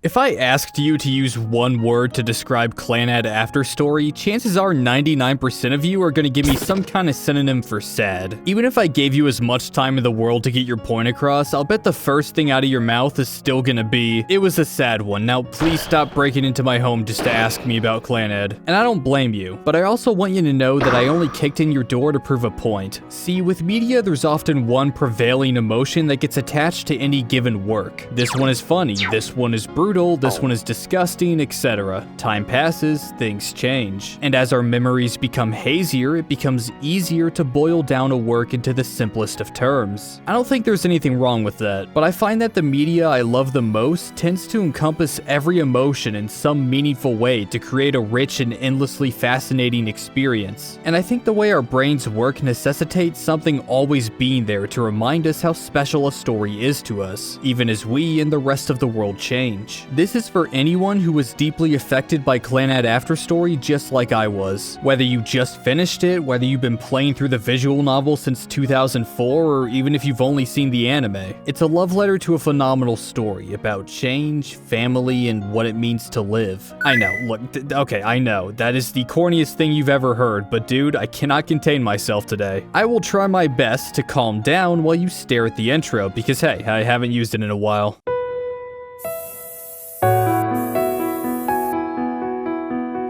If I asked you to use one word to describe Clannad after story, chances are 99% of you are going to give me some kind of synonym for sad. Even if I gave you as much time in the world to get your point across, I'll bet the first thing out of your mouth is still gonna be, it was a sad one. Now please stop breaking into my home just to ask me about Clannad. And I don't blame you, but I also want you to know that I only kicked in your door to prove a point. See, with media, there's often one prevailing emotion that gets attached to any given work. This one is funny, this one is brutal, this one is disgusting, etc. Time passes, things change. And as our memories become hazier, it becomes easier to boil down a work into the simplest of terms. I don't think there's anything wrong with that, but I find that the media I love the most tends to encompass every emotion in some meaningful way to create a rich and endlessly fascinating experience. And I think the way our brains work necessitates something always being there to remind us how special a story is to us, even as we and the rest of the world change. This is for anyone who was deeply affected by Clannad Afterstory just like I was. Whether you just finished it, whether you've been playing through the visual novel since 2004, or even if you've only seen the anime. It's a love letter to a phenomenal story about change, family, and what it means to live. I know, look, okay, I know, that is the corniest thing you've ever heard, but dude, I cannot contain myself today. I will try my best to calm down while you stare at the intro, because hey, I haven't used it in a while.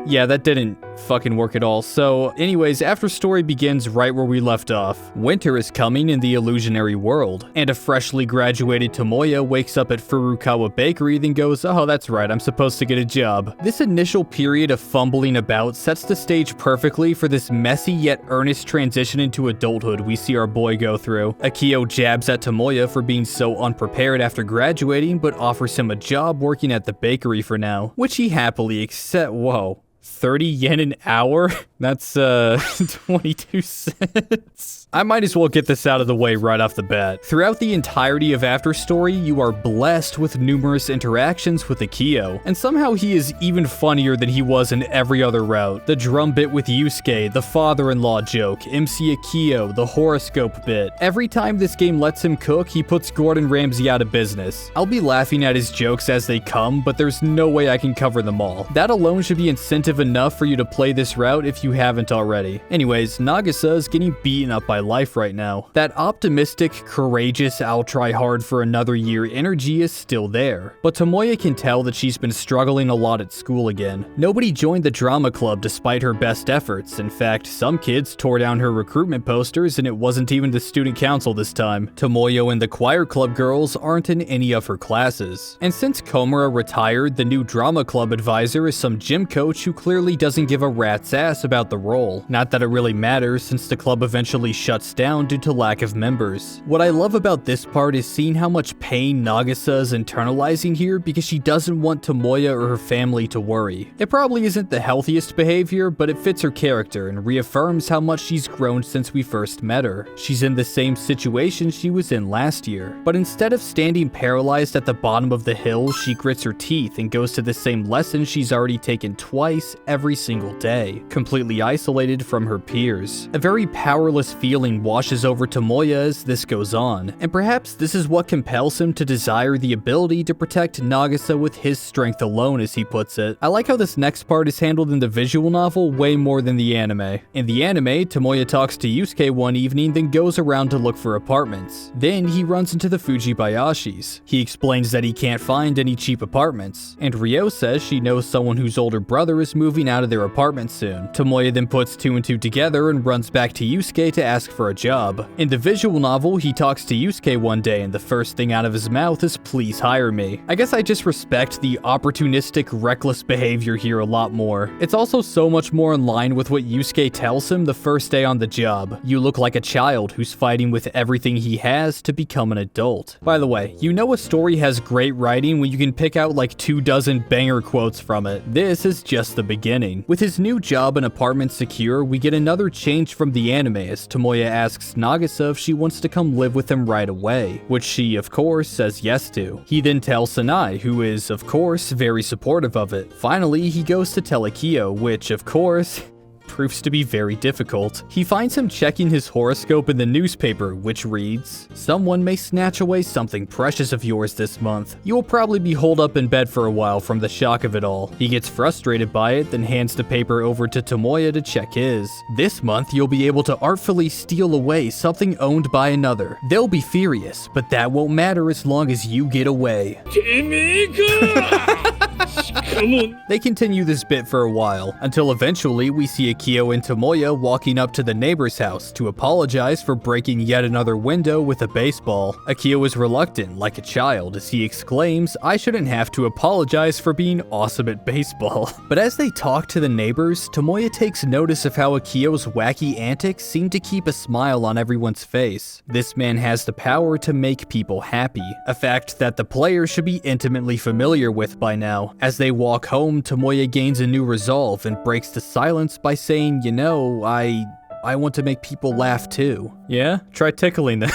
Yeah, that didn't fucking work at all. So anyways, Afterstory begins right where we left off. Winter is coming in the illusionary world, and a freshly graduated Tomoya wakes up at Furukawa Bakery, then goes, oh, that's right, I'm supposed to get a job. This initial period of fumbling about sets the stage perfectly for this messy yet earnest transition into adulthood we see our boy go through. Akio jabs at Tomoya for being so unprepared after graduating, but offers him a job working at the bakery for now, which he happily accepts. Whoa. 30 yen an hour? That's 22 cents. I might as well get this out of the way right off the bat. Throughout the entirety of Afterstory, you are blessed with numerous interactions with Akio, and somehow he is even funnier than he was in every other route. The drum bit with Yusuke, the father-in-law joke, MC Akio, the horoscope bit. Every time this game lets him cook, he puts Gordon Ramsay out of business. I'll be laughing at his jokes as they come, but there's no way I can cover them all. That alone should be incentive enough for you to play this route if you haven't already. Anyways, Nagisa is getting beaten up by life right now. That optimistic, courageous, I'll try hard for another year energy is still there. But Tomoya can tell that she's been struggling a lot at school again. Nobody joined the drama club despite her best efforts. In fact, some kids tore down her recruitment posters and it wasn't even the student council this time. Tomoya and the choir club girls aren't in any of her classes. And since Komura retired, the new drama club advisor is some gym coach who clearly doesn't give a rat's ass about the role. Not that it really matters since the club eventually shuts down due to lack of members. What I love about this part is seeing how much pain Nagisa is internalizing here because she doesn't want Tomoya or her family to worry. It probably isn't the healthiest behavior, but it fits her character and reaffirms how much she's grown since we first met her. She's in the same situation she was in last year, but instead of standing paralyzed at the bottom of the hill, she grits her teeth and goes to the same lesson she's already taken twice every single day, completely isolated from her peers. A very powerless feeling washes over Tomoya as this goes on, and perhaps this is what compels him to desire the ability to protect Nagisa with his strength alone, as he puts it. I like how this next part is handled in the visual novel way more than the anime. In the anime, Tomoya talks to Yusuke one evening, then goes around to look for apartments. Then he runs into the Fujibayashis. He explains that he can't find any cheap apartments, and Ryo says she knows someone whose older brother is moving out of their apartment soon. Tomoya then puts two and two together and runs back to Yusuke to ask for a job. In the visual novel, he talks to Yusuke one day and the first thing out of his mouth is please hire me. I guess I just respect the opportunistic, reckless behavior here a lot more. It's also so much more in line with what Yusuke tells him the first day on the job. You look like a child who's fighting with everything he has to become an adult. By the way, you know a story has great writing when you can pick out like 24 banger quotes from it. This is just the beginning. With his new job and apartment secure, we get another change from the anime as Tomoya asks Nagisa if she wants to come live with him right away, which she, of course, says yes to. He then tells Sanae, who is, of course, very supportive of it. Finally, he goes to tell Akio, which, of course, proves to be very difficult. He finds him checking his horoscope in the newspaper, which reads, "Someone may snatch away something precious of yours this month. You will probably be holed up in bed for a while from the shock of it all." He gets frustrated by it, then hands the paper over to Tomoya to check his. "This month, you'll be able to artfully steal away something owned by another. They'll be furious, but that won't matter as long as you get away." They continue this bit for a while, until eventually we see Akio and Tomoya walking up to the neighbor's house to apologize for breaking yet another window with a baseball. Akio is reluctant, like a child, as he exclaims, "I shouldn't have to apologize for being awesome at baseball." But as they talk to the neighbors, Tomoya takes notice of how Akio's wacky antics seem to keep a smile on everyone's face. This man has the power to make people happy, a fact that the player should be intimately familiar with by now. As they walk home, Tomoya gains a new resolve and breaks the silence by saying, "You know, I want to make people laugh too." Yeah? Try tickling them.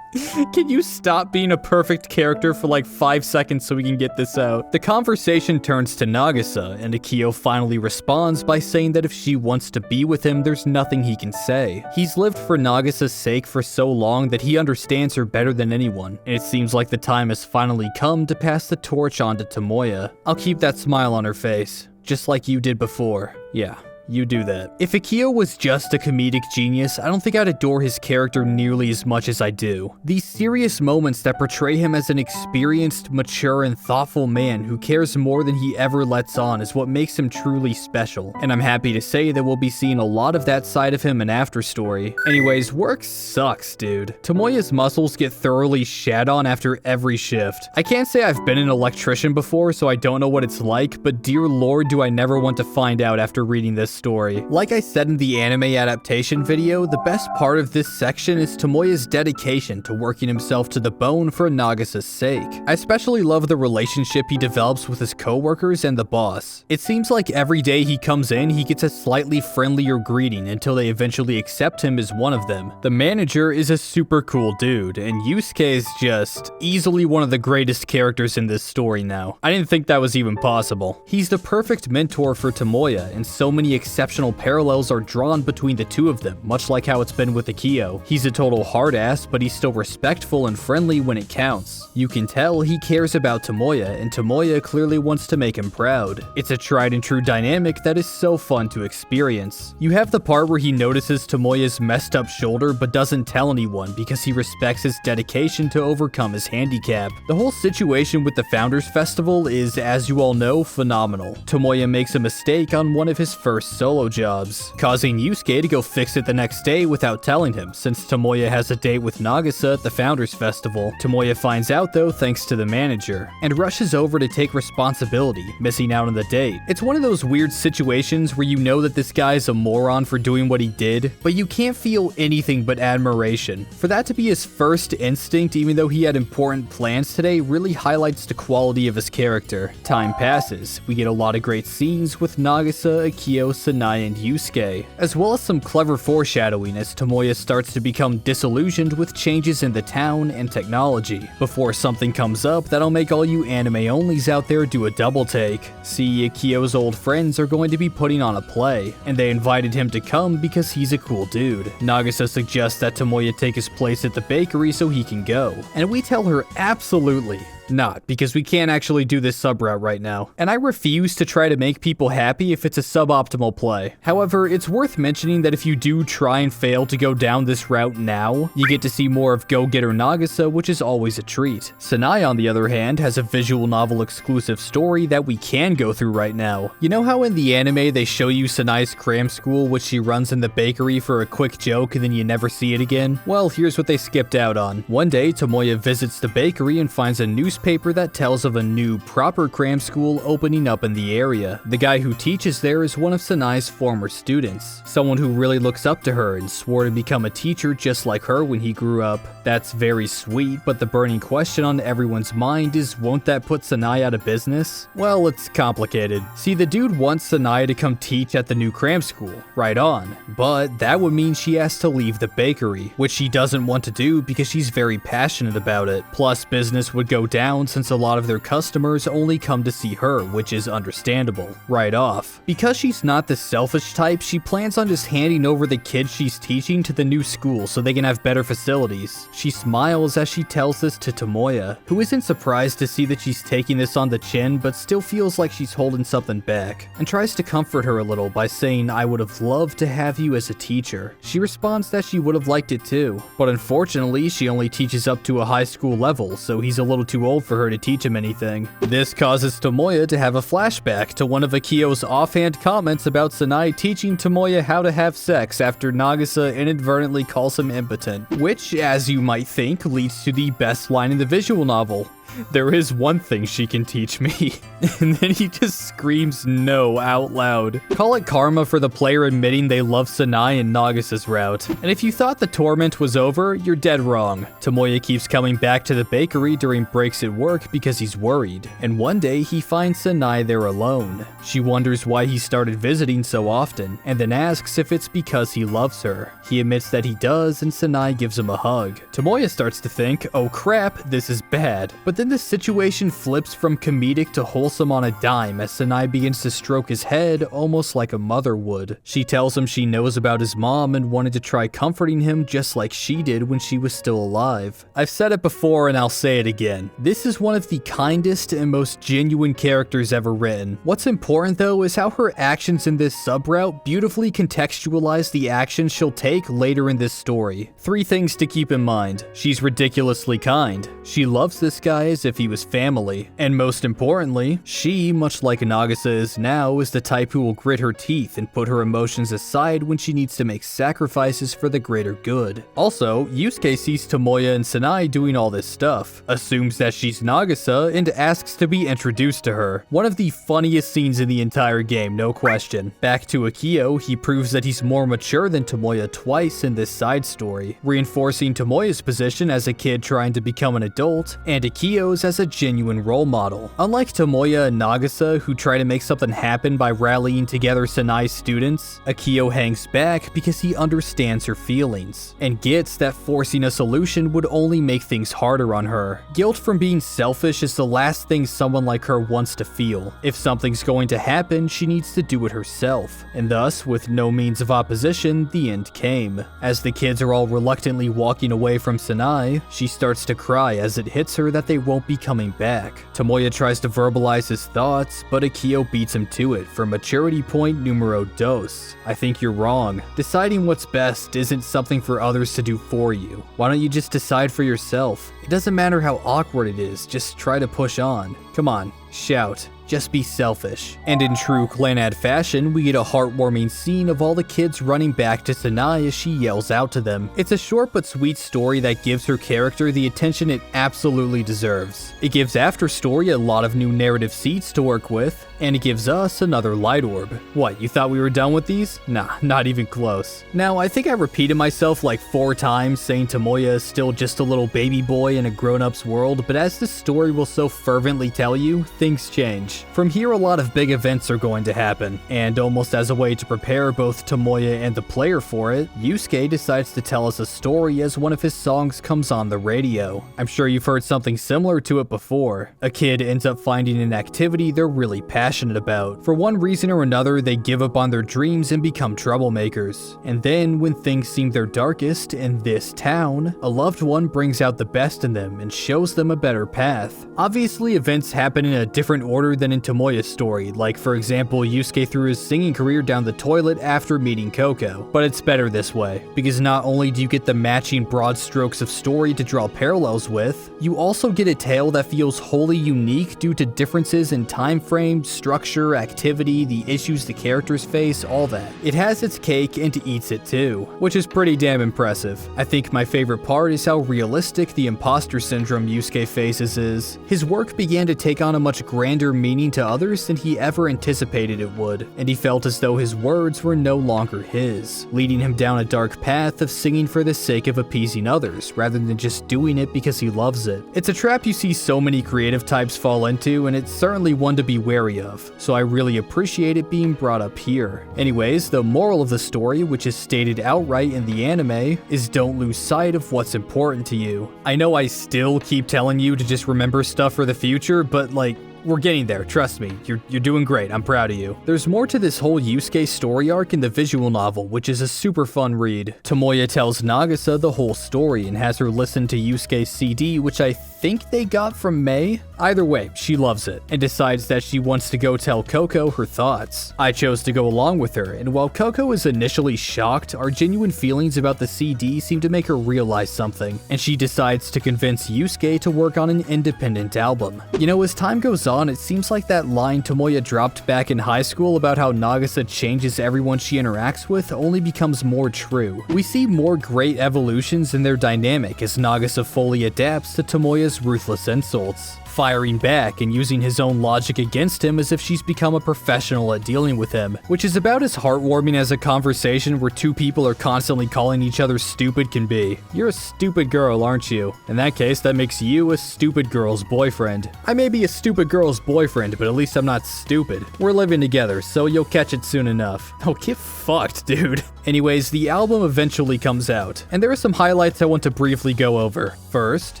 Can you stop being a perfect character for like 5 seconds so we can get this out? The conversation turns to Nagisa, and Akio finally responds by saying that if she wants to be with him, there's nothing he can say. He's lived for Nagisa's sake for so long that he understands her better than anyone, and it seems like the time has finally come to pass the torch on to Tomoya. I'll keep that smile on her face, just like you did before. Yeah. You do that. If Akio was just a comedic genius, I don't think I'd adore his character nearly as much as I do. These serious moments that portray him as an experienced, mature, and thoughtful man who cares more than he ever lets on is what makes him truly special. And I'm happy to say that we'll be seeing a lot of that side of him in After Story. Anyways, work sucks, dude. Tomoya's muscles get thoroughly shat on after every shift. I can't say I've been an electrician before, so I don't know what it's like, but dear lord do I never want to find out after reading this story. Like I said in the anime adaptation video, the best part of this section is Tomoya's dedication to working himself to the bone for Nagisa's sake. I especially love the relationship he develops with his co-workers and the boss. It seems like every day he comes in, he gets a slightly friendlier greeting until they eventually accept him as one of them. The manager is a super cool dude, and Yusuke is just easily one of the greatest characters in this story now. I didn't think that was even possible. He's the perfect mentor for Tomoya, and so many exceptional parallels are drawn between the two of them, much like how it's been with Akio. He's a total hard ass, but he's still respectful and friendly when it counts. You can tell he cares about Tomoya, and Tomoya clearly wants to make him proud. It's a tried and true dynamic that is so fun to experience. You have the part where he notices Tomoya's messed up shoulder but doesn't tell anyone because he respects his dedication to overcome his handicap. The whole situation with the Founders Festival is, as you all know, phenomenal. Tomoya makes a mistake on one of his first solo jobs, causing Yusuke to go fix it the next day without telling him, since Tomoya has a date with Nagisa at the Founders Festival. Tomoya finds out though thanks to the manager, and rushes over to take responsibility, missing out on the date. It's one of those weird situations where you know that this guy's a moron for doing what he did, but you can't feel anything but admiration. For that to be his first instinct, even though he had important plans today, really highlights the quality of his character. Time passes. We get a lot of great scenes with Nagisa, Akio, Sanae, and Yusuke, as well as some clever foreshadowing as Tomoya starts to become disillusioned with changes in the town and technology, before something comes up that'll make all you anime-onlys out there do a double take. See, Akio's old friends are going to be putting on a play, and they invited him to come because he's a cool dude. Nagisa suggests that Tomoya take his place at the bakery so he can go, and we tell her absolutely not, because we can't actually do this sub route right now, and I refuse to try to make people happy if it's a suboptimal play. However, it's worth mentioning that if you do try and fail to go down this route now, you get to see more of Go-Getter Nagisa, which is always a treat. Sanae, on the other hand, has a visual novel exclusive story that we can go through right now. You know how in the anime they show you Sanae's cram school, which she runs in the bakery for a quick joke and then you never see it again? Well, here's what they skipped out on. One day, Tomoya visits the bakery and finds a newspaper that tells of a new proper cram school opening up in the area. The guy who teaches there is one of Sanae's former students, someone who really looks up to her and swore to become a teacher just like her when he grew up. That's very sweet, but the burning question on everyone's mind is, won't that put Sanae out of business? Well, it's complicated. See, the dude wants Sanae to come teach at the new cram school, right on, but that would mean she has to leave the bakery, which she doesn't want to do because she's very passionate about it. Plus, business would go down around since a lot of their customers only come to see her, which is understandable, right off. Because she's not the selfish type, she plans on just handing over the kids she's teaching to the new school so they can have better facilities. She smiles as she tells this to Tomoya, who isn't surprised to see that she's taking this on the chin but still feels like she's holding something back, and tries to comfort her a little by saying, "I would have loved to have you as a teacher." She responds that she would have liked it too, but unfortunately she only teaches up to a high school level, so he's a little too old for her to teach him anything. This causes Tomoya to have a flashback to one of Akio's offhand comments about Sanae teaching Tomoya how to have sex after Nagisa inadvertently calls him impotent, which, as you might think, leads to the best line in the visual novel. "There is one thing she can teach me." And then he just screams no out loud. Call it karma for the player admitting they love Sanae and Nagisa's route. And if you thought the torment was over, you're dead wrong. Tomoya keeps coming back to the bakery during breaks at work because he's worried. And one day he finds Sanae there alone. She wonders why he started visiting so often, and then asks if it's because he loves her. He admits that he does, and Sanae gives him a hug. Tomoya starts to think, oh crap, this is bad. But then the situation flips from comedic to wholesome on a dime as Sanae begins to stroke his head almost like a mother would. She tells him she knows about his mom and wanted to try comforting him just like she did when she was still alive. I've said it before and I'll say it again. This is one of the kindest and most genuine characters ever written. What's important though is how her actions in this sub-route beautifully contextualize the actions she'll take later in this story. 3 things to keep in mind. She's ridiculously kind. She loves this guy as if he was family. And most importantly, she, much like Nagisa is now, is the type who will grit her teeth and put her emotions aside when she needs to make sacrifices for the greater good. Also, Yusuke sees Tomoya and Sanae doing all this stuff, assumes that she's Nagisa, and asks to be introduced to her. One of the funniest scenes in the entire game, no question. Back to Akio, he proves that he's more mature than Tomoya twice in this side story, reinforcing Tomoya's position as a kid trying to become an adult, and Akio's as a genuine role model. Unlike Tomoya and Nagisa, who try to make something happen by rallying together Sanae's students, Akio hangs back because he understands her feelings, and gets that forcing a solution would only make things harder on her. Guilt from being selfish is the last thing someone like her wants to feel. If something's going to happen, she needs to do it herself, and thus, with no means of opposition, the end came. As the kids are all reluctantly walking away from Sanae, she starts to cry as it hits her that they won't be coming back. Tomoya tries to verbalize his thoughts, but Akio beats him to it for maturity point numero dos. I think you're wrong. Deciding what's best isn't something for others to do for you. Why don't you just decide for yourself? It doesn't matter how awkward it is, just try to push on. Come on, shout. Just be selfish. And in true Clannad fashion, we get a heartwarming scene of all the kids running back to Sanae as she yells out to them. It's a short but sweet story that gives her character the attention it absolutely deserves. It gives After Story a lot of new narrative seats to work with, and it gives us another light orb. What, you thought we were done with these? Nah, not even close. Now, I think I repeated myself like 4 times saying Tomoya is still just a little baby boy in a grown-up's world, but as this story will so fervently tell you, things change. From here, a lot of big events are going to happen, and almost as a way to prepare both Tomoya and the player for it, Yusuke decides to tell us a story as one of his songs comes on the radio. I'm sure you've heard something similar to it before. A kid ends up finding an activity they're really passionate about. For one reason or another, they give up on their dreams and become troublemakers. And then, when things seem their darkest in this town, a loved one brings out the best in them and shows them a better path. Obviously, events happen in a different order than in Tomoya's story, like for example Yusuke threw his singing career down the toilet after meeting Coco. But it's better this way, because not only do you get the matching broad strokes of story to draw parallels with, you also get a tale that feels wholly unique due to differences in time frame, structure, activity, the issues the characters face, all that. It has its cake and eats it too, which is pretty damn impressive. I think my favorite part is how realistic the imposter syndrome Yusuke faces is. His work began to take on a much grander meaning to others than he ever anticipated it would, and he felt as though his words were no longer his, leading him down a dark path of singing for the sake of appeasing others, rather than just doing it because he loves it. It's a trap you see so many creative types fall into, and it's certainly one to be wary of, so I really appreciate it being brought up here. Anyways, the moral of the story, which is stated outright in the anime, is don't lose sight of what's important to you. I know I still keep telling you to just remember stuff for the future, but like, we're getting there, trust me. You're doing great, I'm proud of you. There's more to this whole Yusuke story arc in the visual novel, which is a super fun read. Tomoya tells Nagisa the whole story and has her listen to Yusuke's CD, which I think they got from May. Either way, she loves it, and decides that she wants to go tell Coco her thoughts. I chose to go along with her, and while Coco is initially shocked, our genuine feelings about the CD seem to make her realize something, and she decides to convince Yusuke to work on an independent album. You know, as time goes on, it seems like that line Tomoya dropped back in high school about how Nagisa changes everyone she interacts with only becomes more true. We see more great evolutions in their dynamic as Nagisa fully adapts to Tomoya's ruthless insults, firing back and using his own logic against him as if she's become a professional at dealing with him, which is about as heartwarming as a conversation where two people are constantly calling each other stupid can be. You're a stupid girl, aren't you? In that case, that makes you a stupid girl's boyfriend. I may be a stupid girl's boyfriend, but at least I'm not stupid. We're living together, so you'll catch it soon enough. Oh, get fucked, dude. Anyways, the album eventually comes out, and there are some highlights I want to briefly go over. First,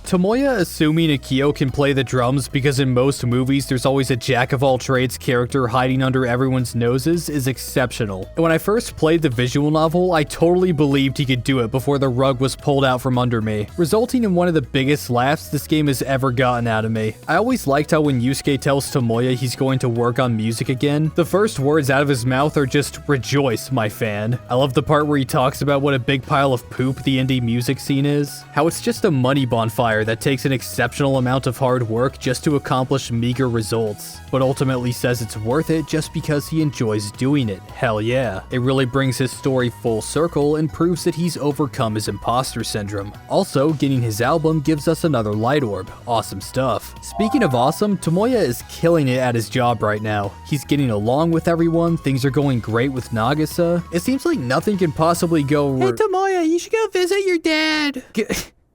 Tomoya assuming Akio can play the drums because in most movies there's always a jack-of-all-trades character hiding under everyone's noses is exceptional. And when I first played the visual novel, I totally believed he could do it before the rug was pulled out from under me, resulting in one of the biggest laughs this game has ever gotten out of me. I always liked how when Yusuke tells Tomoya he's going to work on music again, the first words out of his mouth are just, "Rejoice, my fan." I love the part where he talks about what a big pile of poop the indie music scene is, how it's just a money bonfire that takes an exceptional amount of hard work just to accomplish meager results, but ultimately says it's worth it just because he enjoys doing it. Hell yeah. It really brings his story full circle and proves that he's overcome his imposter syndrome. Also, getting his album gives us another light orb. Awesome stuff. Speaking of awesome, Tomoya is killing it at his job right now. He's getting along with everyone, things are going great with Nagisa. It seems like nothing can possibly go Hey Tomoya, you should go visit your dad.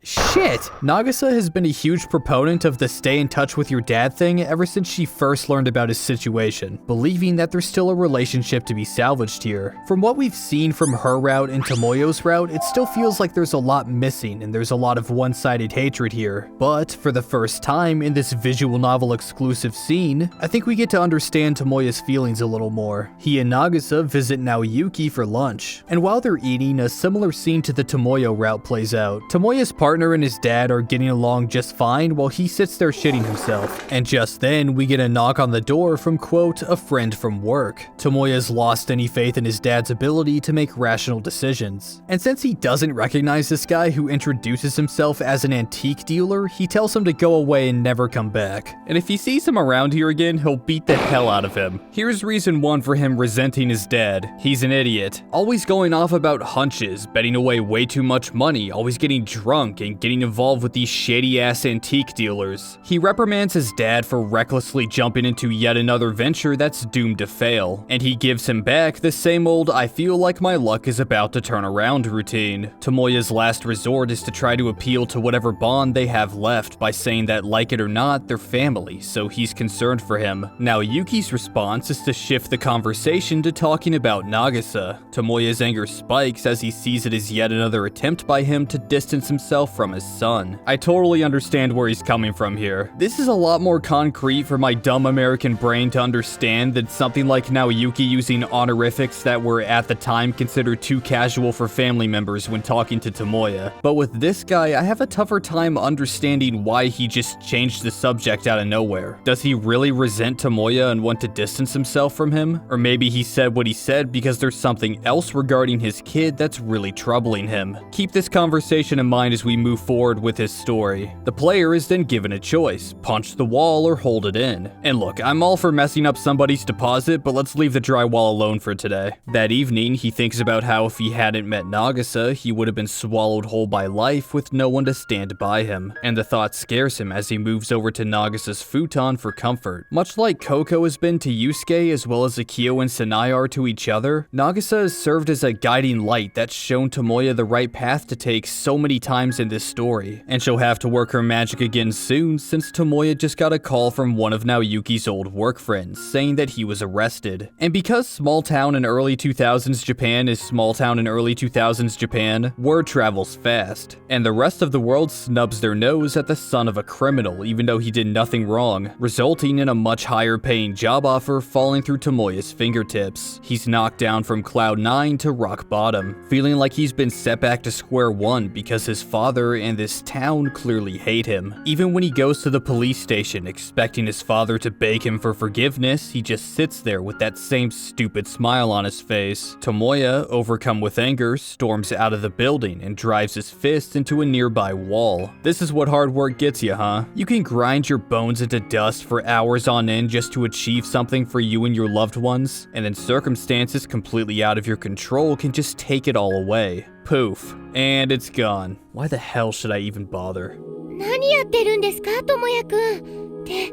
Shit! Nagisa has been a huge proponent of the stay in touch with your dad thing ever since she first learned about his situation, believing that there's still a relationship to be salvaged here. From what we've seen from her route and Tomoyo's route, it still feels like there's a lot missing and there's a lot of one-sided hatred here. But for the first time in this visual novel exclusive scene, I think we get to understand Tomoya's feelings a little more. He and Nagisa visit Naoyuki for lunch, and while they're eating, a similar scene to the Tomoya route plays out. Tomoya's partner and his dad are getting along just fine while he sits there shitting himself. And just then, we get a knock on the door from, quote, a friend from work. Tomoya's lost any faith in his dad's ability to make rational decisions. And since he doesn't recognize this guy who introduces himself as an antique dealer, he tells him to go away and never come back. And if he sees him around here again, he'll beat the hell out of him. Here's reason one for him resenting his dad. He's an idiot. Always going off about hunches, betting away way too much money, always getting drunk, and getting involved with these shady-ass antique dealers. He reprimands his dad for recklessly jumping into yet another venture that's doomed to fail, and he gives him back the same old "I feel like my luck is about to turn around" routine. Tomoya's last resort is to try to appeal to whatever bond they have left by saying that, like it or not, they're family, so he's concerned for him. Now Yuki's response is to shift the conversation to talking about Nagisa. Tomoya's anger spikes as he sees it as yet another attempt by him to distance himself from his son. I totally understand where he's coming from here. This is a lot more concrete for my dumb American brain to understand than something like Naoyuki using honorifics that were at the time considered too casual for family members when talking to Tomoya. But with this guy, I have a tougher time understanding why he just changed the subject out of nowhere. Does he really resent Tomoya and want to distance himself from him? Or maybe he said what he said because there's something else regarding his kid that's really troubling him. Keep this conversation in mind as we move forward with his story. The player is then given a choice: punch the wall or hold it in. And look, I'm all for messing up somebody's deposit, but let's leave the drywall alone for today. That evening, he thinks about how if he hadn't met Nagisa, he would have been swallowed whole by life with no one to stand by him. And the thought scares him as he moves over to Nagisa's futon for comfort. Much like Coco has been to Yusuke as well as Akio and Sanae are to each other, Nagisa has served as a guiding light that's shown Tomoya the right path to take so many times in this story, and she'll have to work her magic again soon since Tomoya just got a call from one of Naoyuki's old work friends saying that he was arrested. And because small town in early 2000s Japan is small town in early 2000s Japan, word travels fast, and the rest of the world snubs their nose at the son of a criminal even though he did nothing wrong, resulting in a much higher paying job offer falling through Tomoya's fingertips. He's knocked down from cloud 9 to rock bottom, feeling like he's been set back to square one because his father and this town clearly hate him. Even when he goes to the police station expecting his father to beg him for forgiveness, he just sits there with that same stupid smile on his face. Tomoya, overcome with anger, storms out of the building and drives his fist into a nearby wall. This is what hard work gets you, huh? You can grind your bones into dust for hours on end just to achieve something for you and your loved ones, and then circumstances completely out of your control can just take it all away. Poof. And it's gone. Why the hell should I even bother? 何やってるんですか、ともやくん。って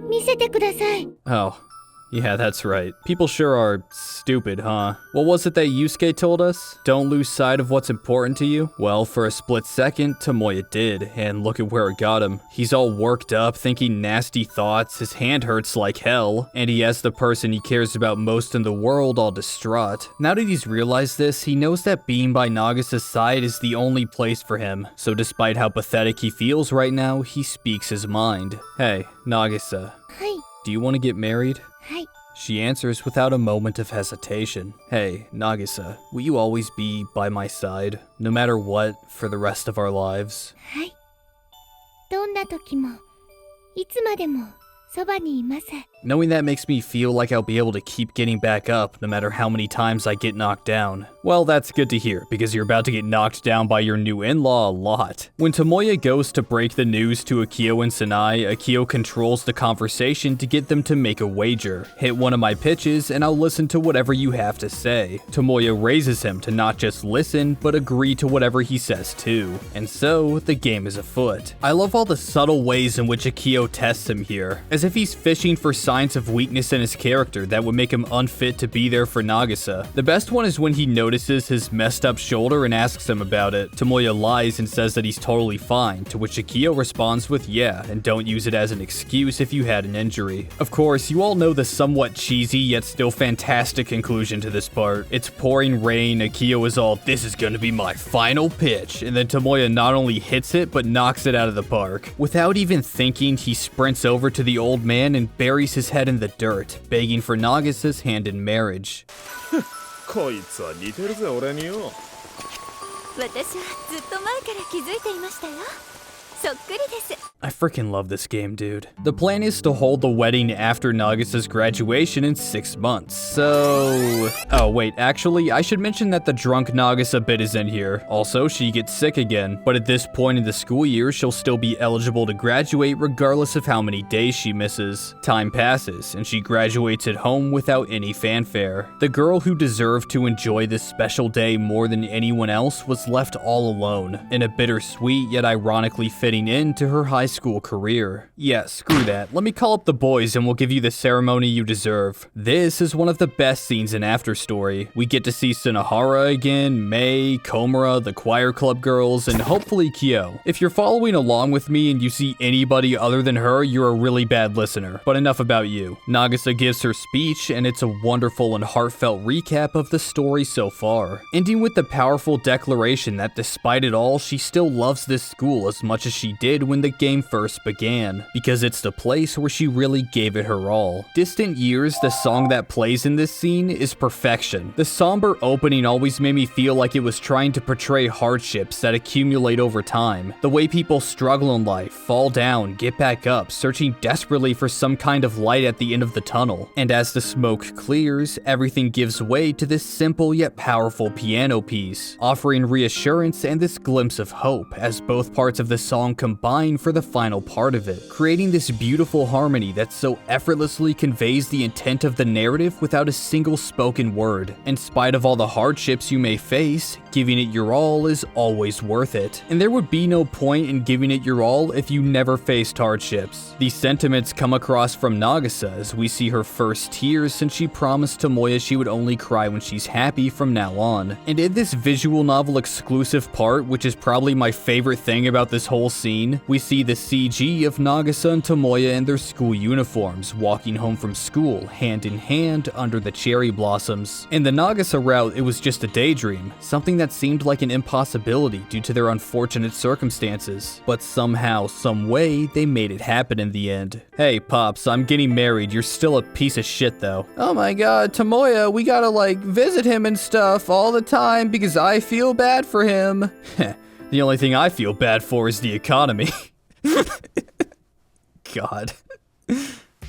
見せてください。 Oh. Yeah, that's right. People sure are stupid, huh? What was it that Yusuke told us? Don't lose sight of what's important to you? Well, for a split second, Tomoya did, and look at where it got him. He's all worked up, thinking nasty thoughts, his hand hurts like hell, and he has the person he cares about most in the world all distraught. Now that he's realized this, he knows that being by Nagasa's side is the only place for him. So despite how pathetic he feels right now, he speaks his mind. Hey, Nagasa. はい、 Do you want to get married? はい。 She answers without a moment of hesitation. Hey, Nagasa, will you always be by my side, no matter what, for the rest of our lives? はい。どんな時も、いつまでも、そばにいます。 Knowing that makes me feel like I'll be able to keep getting back up no matter how many times I get knocked down. Well, that's good to hear, because you're about to get knocked down by your new in-law a lot. When Tomoya goes to break the news to Akio and Sanae, Akio controls the conversation to get them to make a wager. Hit one of my pitches and I'll listen to whatever you have to say. Tomoya raises him to not just listen, but agree to whatever he says too. And so, the game is afoot. I love all the subtle ways in which Akio tests him here, as if he's fishing for signs of weakness in his character that would make him unfit to be there for Nagasa. The best one is when he notices his messed up shoulder and asks him about it. Tomoya lies and says that he's totally fine, to which Akio responds with yeah, and don't use it as an excuse if you had an injury. Of course, you all know the somewhat cheesy yet still fantastic conclusion to this part. It's pouring rain, Akio is all, this is gonna be my final pitch, and then Tomoya not only hits it, but knocks it out of the park. Without even thinking, he sprints over to the old man and buries his head in the dirt, begging for Nagasa's hand in marriage. こいつは似てるぜ俺によ。私はずっと前から気づいていましたよ。そっくりです。 I freaking love this game, dude. The plan is to hold the wedding after Nagasa's graduation in 6 months, so... Oh, wait, actually, I should mention that the drunk Nagasa bit is in here. Also, she gets sick again, but at this point in the school year, she'll still be eligible to graduate regardless of how many days she misses. Time passes, and she graduates at home without any fanfare. The girl who deserved to enjoy this special day more than anyone else was left all alone, in a bittersweet yet ironically fitting end to her high school career. Yeah, screw that. Let me call up the boys and we'll give you the ceremony you deserve. This is one of the best scenes in After Story. We get to see Sunahara again, Mei, Komura, the choir club girls, and hopefully Kyo. If you're following along with me and you see anybody other than her, you're a really bad listener. But enough about you. Nagasa gives her speech and it's a wonderful and heartfelt recap of the story so far, ending with the powerful declaration that despite it all, she still loves this school as much as she did when the game first began, because it's the place where she really gave it her all. Distant Years, the song that plays in this scene, is perfection. The somber opening always made me feel like it was trying to portray hardships that accumulate over time. The way people struggle in life, fall down, get back up, searching desperately for some kind of light at the end of the tunnel. And as the smoke clears, everything gives way to this simple yet powerful piano piece, offering reassurance and this glimpse of hope as both parts of the song combine for the final part of it, creating this beautiful harmony that so effortlessly conveys the intent of the narrative without a single spoken word. In spite of all the hardships you may face, giving it your all is always worth it. And there would be no point in giving it your all if you never faced hardships. These sentiments come across from Nagisa as we see her first tears since she promised Tomoya she would only cry when she's happy from now on. And in this visual novel exclusive part, which is probably my favorite thing about this whole scene, we see the CG of Nagisa and Tomoya in their school uniforms, walking home from school, hand in hand, under the cherry blossoms. In the Nagisa route, it was just a daydream, something that seemed like an impossibility due to their unfortunate circumstances. But somehow, some way, they made it happen in the end. Hey, Pops, I'm getting married, you're still a piece of shit though. Oh my god, Tomoya, we gotta visit him and stuff all the time because I feel bad for him. The only thing I feel bad for is the economy. God.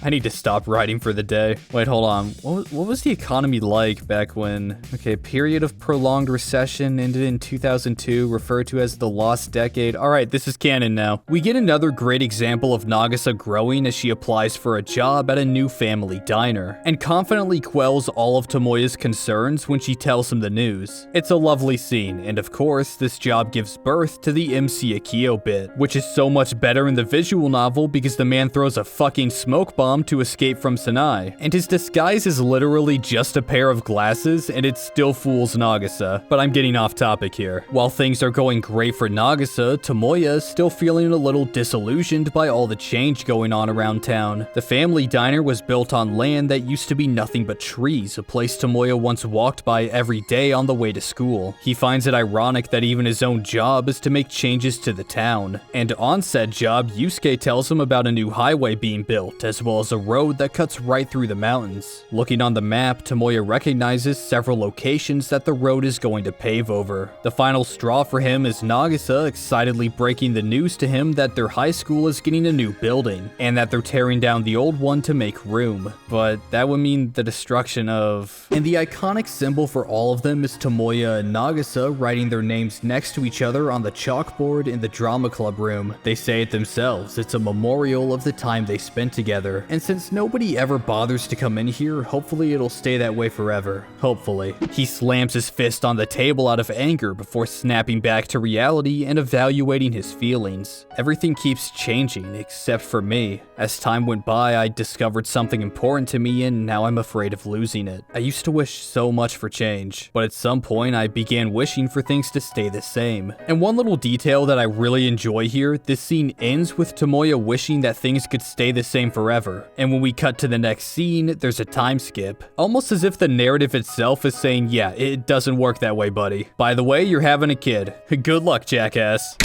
I need to stop writing for the day. Wait, hold on. What was the economy like back when... Okay, period of prolonged recession ended in 2002, referred to as the lost decade. Alright, this is canon now. We get another great example of Nagisa growing as she applies for a job at a new family diner, and confidently quells all of Tomoya's concerns when she tells him the news. It's a lovely scene, and of course, this job gives birth to the MC Akio bit, which is so much better in the visual novel because the man throws a fucking smoke bomb to escape from Sanae, and his disguise is literally just a pair of glasses, and it still fools Nagisa. But I'm getting off topic here. While things are going great for Nagisa, Tomoya is still feeling a little disillusioned by all the change going on around town. The family diner was built on land that used to be nothing but trees, a place Tomoya once walked by every day on the way to school. He finds it ironic that even his own job is to make changes to the town. And on said job, Yusuke tells him about a new highway being built, as well as a road that cuts right through the mountains. Looking on the map, Tomoya recognizes several locations that the road is going to pave over. The final straw for him is Nagisa excitedly breaking the news to him that their high school is getting a new building, and that they're tearing down the old one to make room. But that would mean the destruction of... And the iconic symbol for all of them is Tomoya and Nagisa writing their names next to each other on the chalkboard in the drama club room. They say it themselves, it's a memorial of the time they spent together. And since nobody ever bothers to come in here, hopefully it'll stay that way forever. Hopefully. He slams his fist on the table out of anger before snapping back to reality and evaluating his feelings. Everything keeps changing, except for me. As time went by, I discovered something important to me and now I'm afraid of losing it. I used to wish so much for change, but at some point I began wishing for things to stay the same. And one little detail that I really enjoy here, this scene ends with Tomoya wishing that things could stay the same forever. And when we cut to the next scene, there's a time skip. Almost as if the narrative itself is saying, yeah, it doesn't work that way, buddy. By the way, you're having a kid. Good luck, jackass.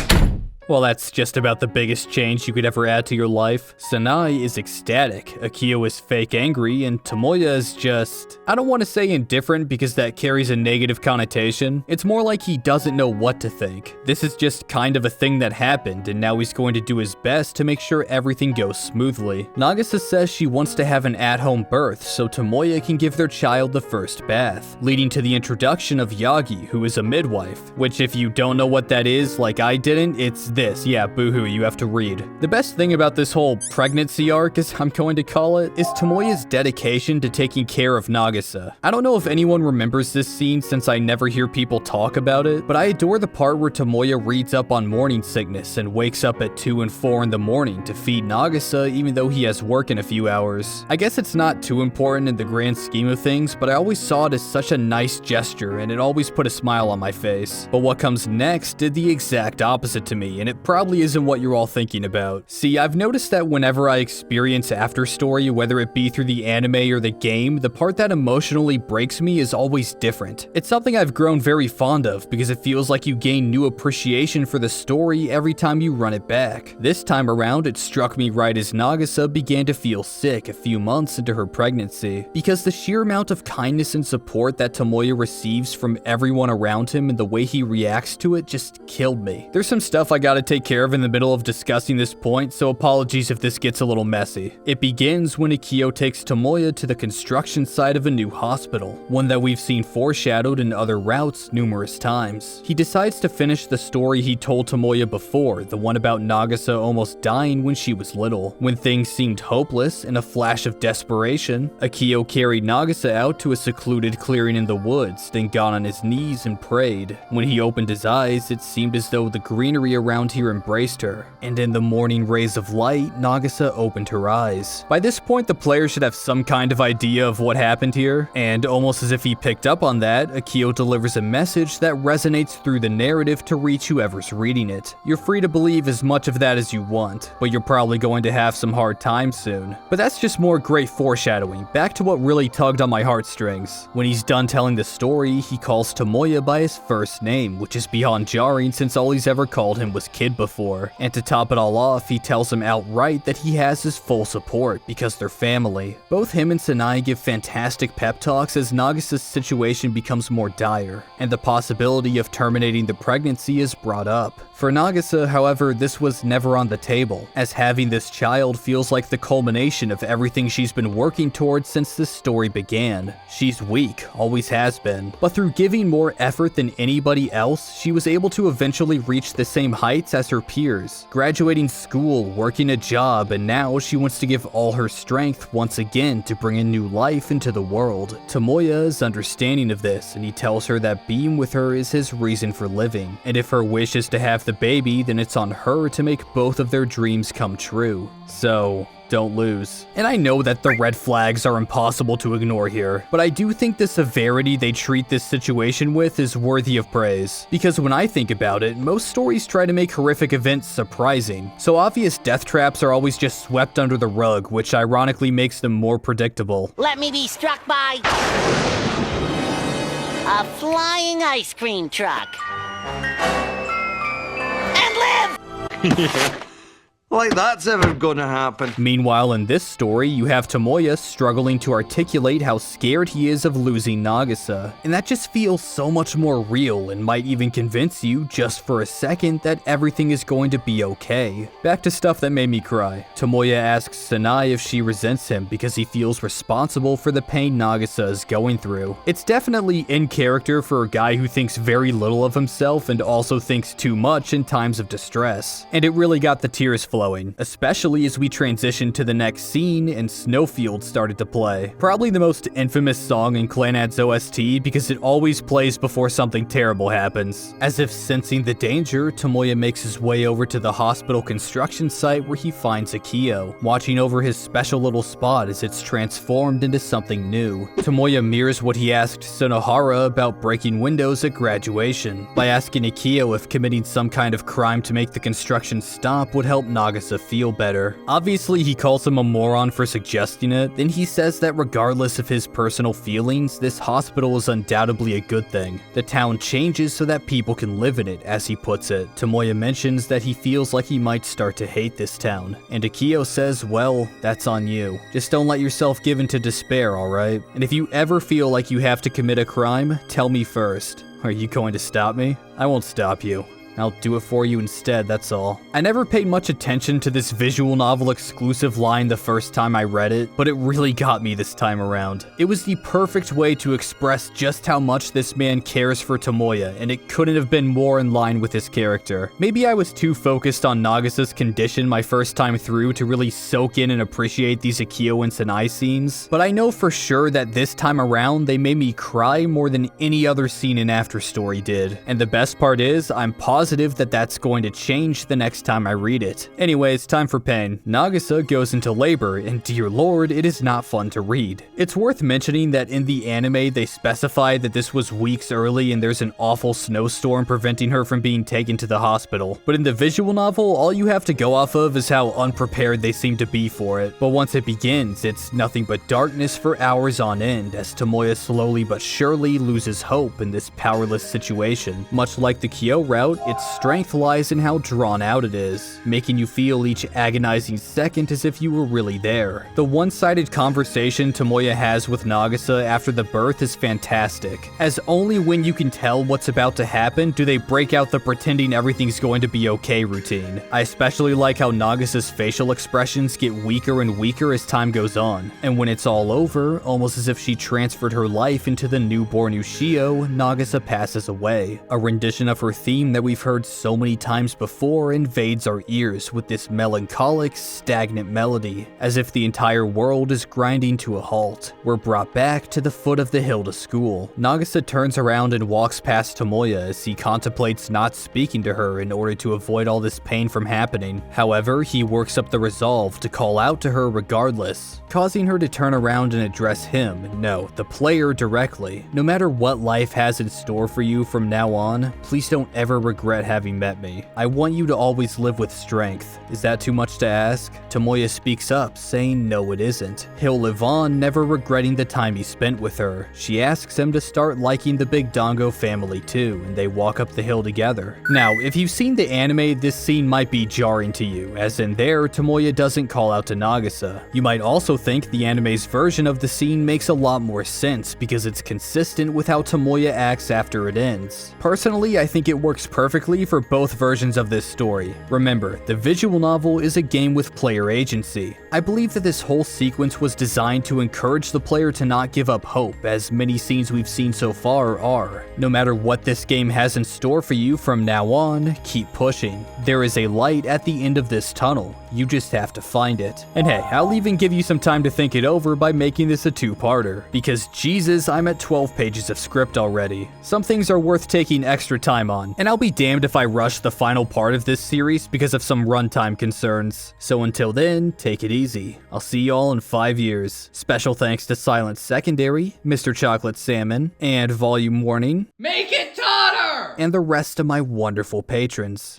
Well, that's just about the biggest change you could ever add to your life. Sanae is ecstatic, Akio is fake angry, and Tomoya is just... I don't want to say indifferent because that carries a negative connotation. It's more like he doesn't know what to think. This is just kind of a thing that happened, and now he's going to do his best to make sure everything goes smoothly. Nagisa says she wants to have an at-home birth so Tomoya can give their child the first bath, leading to the introduction of Yagi, who is a midwife, which if you don't know what that is, like I didn't, it's this. Yeah, boohoo, you have to read. The best thing about this whole pregnancy arc, as I'm going to call it, is Tomoya's dedication to taking care of Nagisa. I don't know if anyone remembers this scene since I never hear people talk about it, but I adore the part where Tomoya reads up on morning sickness and wakes up at 2 and 4 in the morning to feed Nagisa even though he has work in a few hours. I guess it's not too important in the grand scheme of things, but I always saw it as such a nice gesture and it always put a smile on my face. But what comes next did the exact opposite to me, and it probably isn't what you're all thinking about. See, I've noticed that whenever I experience afterstory, whether it be through the anime or the game, the part that emotionally breaks me is always different. It's something I've grown very fond of because it feels like you gain new appreciation for the story every time you run it back. This time around, it struck me right as Nagisa began to feel sick a few months into her pregnancy, because the sheer amount of kindness and support that Tomoya receives from everyone around him and the way he reacts to it just killed me. There's some stuff I got gotta take care of in the middle of discussing this point, so apologies if this gets a little messy. It begins when Akio takes Tomoya to the construction site of a new hospital, one that we've seen foreshadowed in other routes numerous times. He decides to finish the story he told Tomoya before, the one about Nagisa almost dying when she was little. When things seemed hopeless, in a flash of desperation, Akio carried Nagisa out to a secluded clearing in the woods, then got on his knees and prayed. When he opened his eyes, it seemed as though the greenery around here embraced her, and in the morning rays of light, Nagisa opened her eyes. By this point, the player should have some kind of idea of what happened here, and almost as if he picked up on that, Akio delivers a message that resonates through the narrative to reach whoever's reading it. You're free to believe as much of that as you want, but you're probably going to have some hard times soon. But that's just more great foreshadowing. Back to what really tugged on my heartstrings. When he's done telling the story, he calls Tomoya by his first name, which is beyond jarring since all he's ever called him was Kid before. And to top it all off, he tells him outright that he has his full support because they're family. Both him and Sanae give fantastic pep talks as Nagisa's situation becomes more dire, and the possibility of terminating the pregnancy is brought up. For Nagisa, however, this was never on the table, as having this child feels like the culmination of everything she's been working towards since this story began. She's weak, always has been, but through giving more effort than anybody else, she was able to eventually reach the same heights as her peers, graduating school, working a job, and now she wants to give all her strength once again to bring a new life into the world. Tomoya is understanding of this, and he tells her that being with her is his reason for living, and if her wish is to have the baby, then it's on her to make both of their dreams come true. So, don't lose. And I know that the red flags are impossible to ignore here, but I do think the severity they treat this situation with is worthy of praise. Because when I think about it, most stories try to make horrific events surprising, so obvious death traps are always just swept under the rug, which ironically makes them more predictable. Let me be struck by a flying ice cream truck. And live! Like that's ever gonna happen. Meanwhile, in this story, you have Tomoya struggling to articulate how scared he is of losing Nagisa, and that just feels so much more real and might even convince you, just for a second, that everything is going to be okay. Back to stuff that made me cry. Tomoya asks Sanae if she resents him because he feels responsible for the pain Nagisa is going through. It's definitely in character for a guy who thinks very little of himself and also thinks too much in times of distress, and it really got the tears flowing. Especially as we transitioned to the next scene and Snowfield started to play. Probably the most infamous song in Clannad's OST because it always plays before something terrible happens. As if sensing the danger, Tomoya makes his way over to the hospital construction site where he finds Akio, watching over his special little spot as it's transformed into something new. Tomoya mirrors what he asked Sonohara about breaking windows at graduation, by asking Akio if committing some kind of crime to make the construction stop would help Nagisa feel better. Obviously, he calls him a moron for suggesting it, then he says that regardless of his personal feelings, this hospital is undoubtedly a good thing. The town changes so that people can live in it, as he puts it. Tomoya mentions that he feels like he might start to hate this town, and Akio says, well, that's on you. Just don't let yourself give in to despair, alright? And if you ever feel like you have to commit a crime, tell me first. Are you going to stop me? I won't stop you. I'll do it for you instead, that's all. I never paid much attention to this visual novel exclusive line the first time I read it, but it really got me this time around. It was the perfect way to express just how much this man cares for Tomoya, and it couldn't have been more in line with his character. Maybe I was too focused on Nagisa's condition my first time through to really soak in and appreciate these Akio and Sanae scenes, but I know for sure that this time around they made me cry more than any other scene in Afterstory did. And the best part is, I'm positive that that's going to change the next time I read it. Anyways, time for pain. Nagisa goes into labor, and dear lord, it is not fun to read. It's worth mentioning that in the anime they specify that this was weeks early and there's an awful snowstorm preventing her from being taken to the hospital. But in the visual novel, all you have to go off of is how unprepared they seem to be for it. But once it begins, it's nothing but darkness for hours on end as Tomoya slowly but surely loses hope in this powerless situation. Much like the Kyo route, Its strength lies in how drawn out it is, making you feel each agonizing second as if you were really there. The one-sided conversation Tomoya has with Nagisa after the birth is fantastic, as only when you can tell what's about to happen do they break out the pretending everything's going to be okay routine. I especially like how Nagisa's facial expressions get weaker and weaker as time goes on, and when it's all over, almost as if she transferred her life into the newborn Ushio, Nagisa passes away. A rendition of her theme that we've heard so many times before invades our ears with this melancholic, stagnant melody, as if the entire world is grinding to a halt. We're brought back to the foot of the hill to school. Nagisa turns around and walks past Tomoya as he contemplates not speaking to her in order to avoid all this pain from happening. However, he works up the resolve to call out to her regardless, causing her to turn around and address him, no, the player, directly. No matter what life has in store for you from now on, please don't ever regret having met me. I want you to always live with strength. Is that too much to ask? Tomoya speaks up, saying no it isn't. He'll live on, never regretting the time he spent with her. She asks him to start liking the Big Dango family too, and they walk up the hill together. Now, if you've seen the anime, this scene might be jarring to you, as in there, Tomoya doesn't call out to Nagisa. You might also think the anime's version of the scene makes a lot more sense because it's consistent with how Tomoya acts after it ends. Personally, I think it works perfectly for both versions of this story. Remember, the visual novel is a game with player agency. I believe that this whole sequence was designed to encourage the player to not give up hope, as many scenes we've seen so far are. No matter what this game has in store for you from now on, keep pushing. There is a light at the end of this tunnel. You just have to find it. And hey, I'll even give you some time to think it over by making this a two-parter, because Jesus, I'm at 12 pages of script already. Some things are worth taking extra time on, and I'll be damned if I rush the final part of this series because of some runtime concerns. So until then, take it easy. I'll see y'all in 5 years. Special thanks to Silent Secondary, Mr. Chocolate Salmon, and Volume Warning, Make it taller! and the rest of my wonderful patrons.